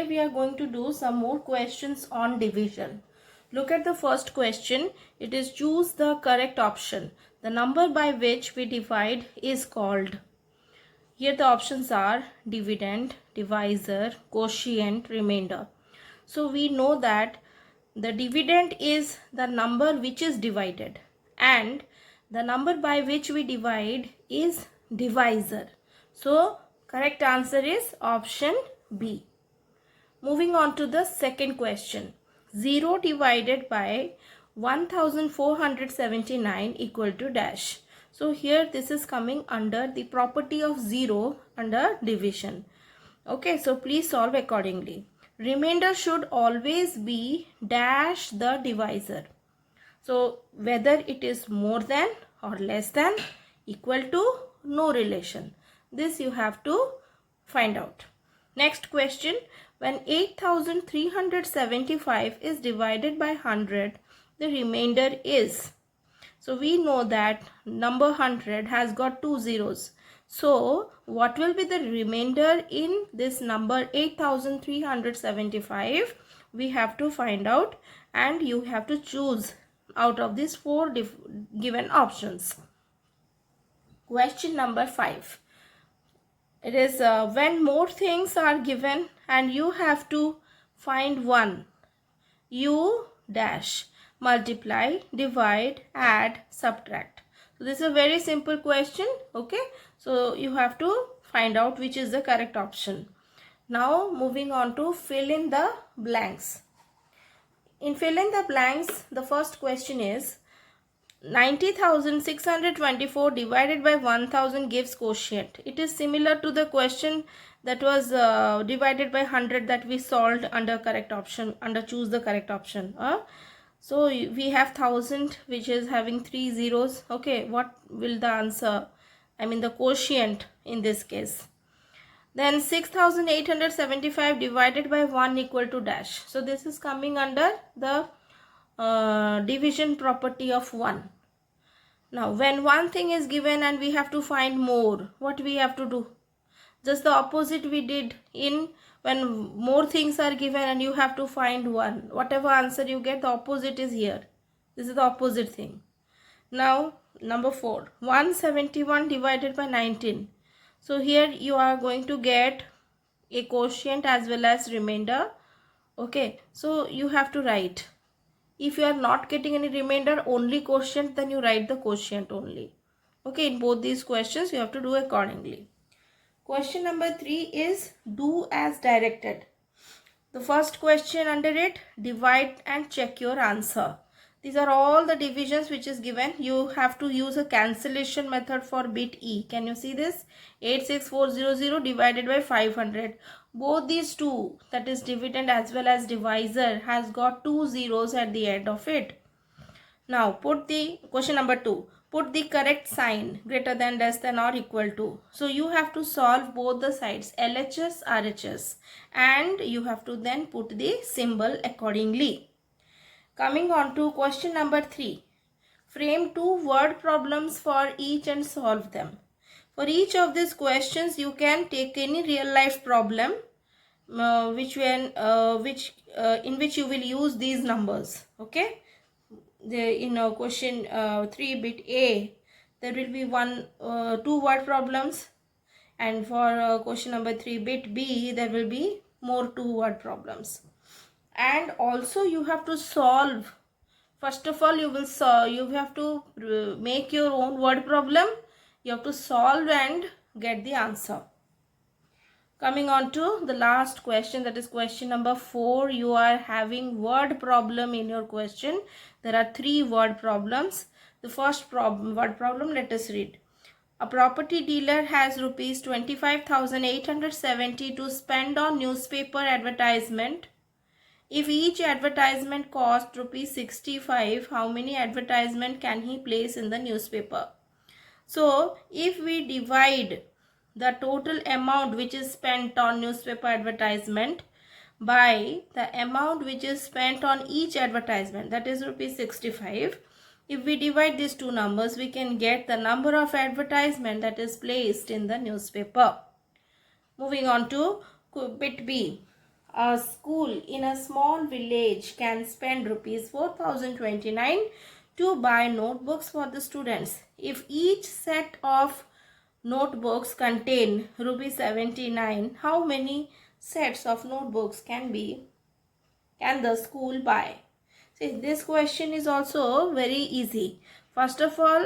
today we are going to do some more questions on division. Look at the first question. It is choose the correct option. The number by which we divide is called. Here the options are dividend, divisor, quotient, remainder. So we know that the dividend is the number which is divided and the number by which we divide is divisor. So correct answer is option B. Moving on to the second question. 0 divided by 1479 equal to dash. So here this is coming under the property of 0 under division. Okay, so please solve accordingly. Remainder should always be dash the divisor. So whether it is more than or less than, equal to, no relation. This you have to find out. Next question. When 8375 is divided by 100, the remainder is. So we know that number 100 has got two zeros. So what will be the remainder in this number 8375? We have to find out and you have to choose out of these four given options. Question number 5. It is when more things are given and you have to find one. You dash, multiply, divide, add, subtract. So this is a very simple question. Okay. So you have to find out which is the correct option. Now moving on to fill in the blanks. In fill in the blanks, the first question is 90,624 divided by 1000 gives quotient. It is similar to the question that was divided by 100 that we solved under correct option, under choose the correct option. So we have 1000 which is having 3 zeros. Okay, what will the answer, I mean the quotient in this case? Then 6875 divided by 1 equal to dash. So this is coming under the division property of 1. Now when one thing is given and we have to find more, what we have to do? Just the opposite we did in when more things are given and you have to find one. Whatever answer you get, the opposite is here. This is the opposite thing. Now number 4, 171 divided by 19. So here you are going to get a quotient as well as remainder. Okay, so you have to write. If you are not getting any remainder, only quotient, then you write the quotient only. Okay, in both these questions you have to do accordingly. Question number 3 is do as directed. The first question under it, divide and check your answer. These are all the divisions which is given. You have to use a cancellation method for bit E. Can you see this? 86400 divided by 500. Both these two, that is dividend as well as divisor, has got two zeros at the end of it. Now put the question number 2. Put the correct sign greater than, less than or equal to. So you have to solve both the sides, LHS, RHS, and you have to then put the symbol accordingly. Coming on to question number 3. Frame 2 word problems for each and solve them. For each of these questions you can take any real life problem in which you will use these numbers. Okay. In question 3 bit A, there will be 2 word problems, and for question number 3 bit B, there will be more 2 word problems. And also you have to solve. First of all, you have to make your own word problem. You have to solve and get the answer. Coming on to the last question, that is question number 4. You are having word problem in your question. There are 3 word problems. The first word problem, let us read. A property dealer has rupees 25,870 to spend on newspaper advertisement. If each advertisement cost rupees 65, how many advertisement can he place in the newspaper? So if we divide the total amount which is spent on newspaper advertisement by the amount which is spent on each advertisement, that is rupees 65. If we divide these two numbers, we can get the number of advertisement that is placed in the newspaper. Moving on to bit B. a school in a small village can spend rupees 4029 to buy notebooks for the students. If each set of notebooks contain rupees 79, how many sets of notebooks can the school buy? See, this question is also very easy. First of all,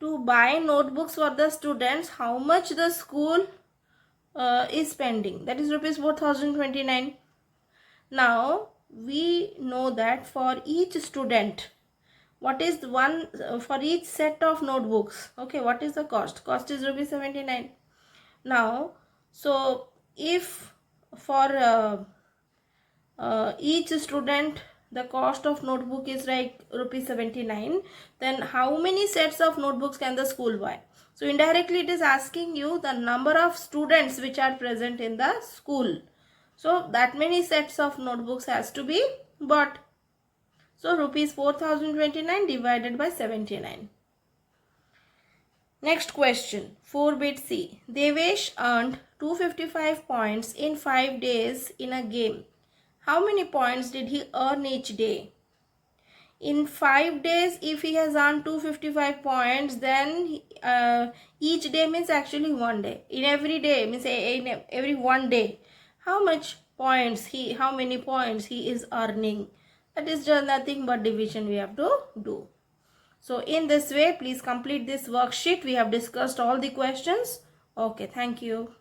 to buy notebooks for the students, how much the school is spending? That is rupees 4029. Now we know that for each student, what is the one for each set of notebooks? Okay, what is the cost? Cost is rupees 79. Now, so if for each student the cost of notebook is like rupees 79, then how many sets of notebooks can the school buy? So indirectly it is asking you the number of students which are present in the school. So that many sets of notebooks has to be bought. So rupees 4029 divided by 79. Next question, 4-bit C. Devesh earned 255 points in 5 days in a game. How many points did he earn each day? In 5 days, if he has earned 255 points, then each day means actually 1 day. In every day means in every 1 day, how many points he is earning? That is just nothing but division we have to do. So in this way, please complete this worksheet. We have discussed all the questions. Okay, thank you.